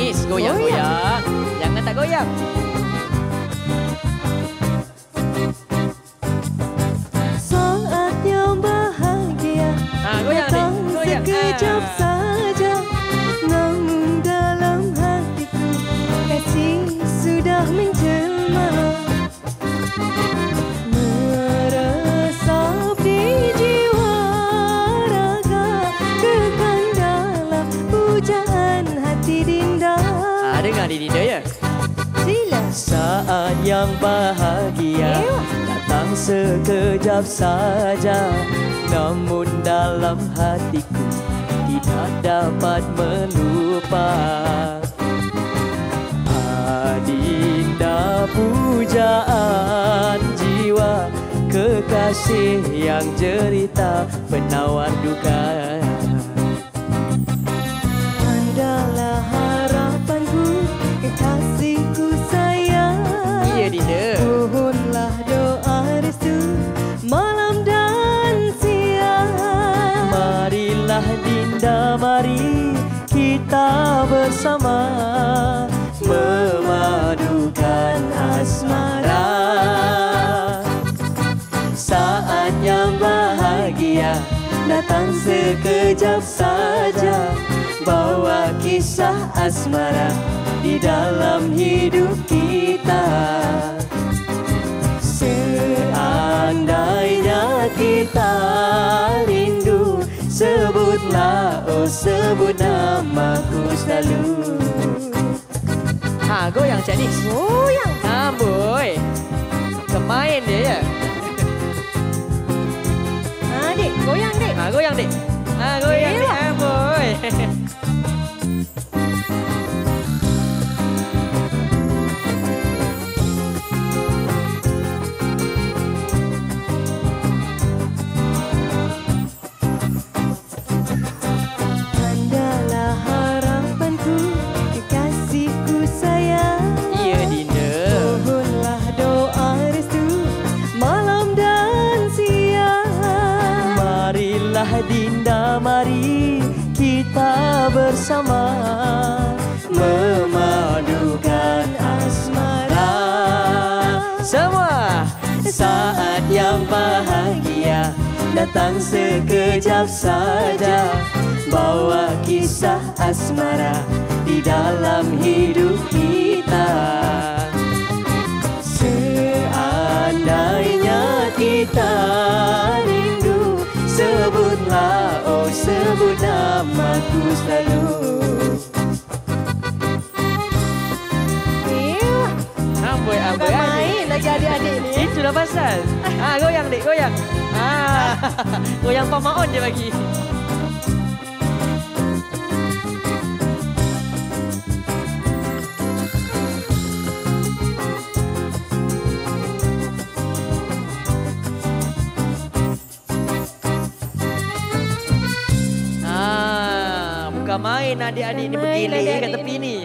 Janice, goyang-goyang. Jangan tak goyang. Saat yang bahagia Goyang datang adik, goyang. sekejap saja, namun dalam hatiku kasih sudah menjelma, meresap di jiwa raga, kekal dalam pujaan hati Dinda. Dengar Dinda ya. Sila. Saat yang bahagia datang sekejap saja, namun dalam hatiku tidak dapat melupa. Adinda pujaan jiwa, kekasih yang cerita penawar duka. Andalah harapanku, kekasihku sayang. Iya Dinda. Mohonlah doa restu malam dan siang. Marilah Dinda, mari kita bersama memadukan asmara. Saat yang bahagia datang sekejap saja, bawa kisah asmara di dalam hidup kita. Seandainya kita rindu, sebutlah, oh sebut namaku selalu. Goyang Janice. Goyang. Boy. Kemain dia ya. Dik, goyang dik. Goyang dek. Goyang dek. Boy. Andalah harapanku, kekasihku sayang. Iya Dinda. Mohonlah doa restu malam dan siang. Marilah Dinda, mari kita bersama memadukan asmara. Semua saat yang bahagia datang sekejap saja, bawa kisah asmara di dalam hidup kita. Seandainya kita rindu, sebutlah, oh sebut namaku selalu. Boy, Bukan main lagi adik-adik ni. Itulah pasal. Goyang dek, goyang. Goyang pamaon je bagi. Bukan main adik-adik ni Bukan main bergilir kat adik-adik tepi ni.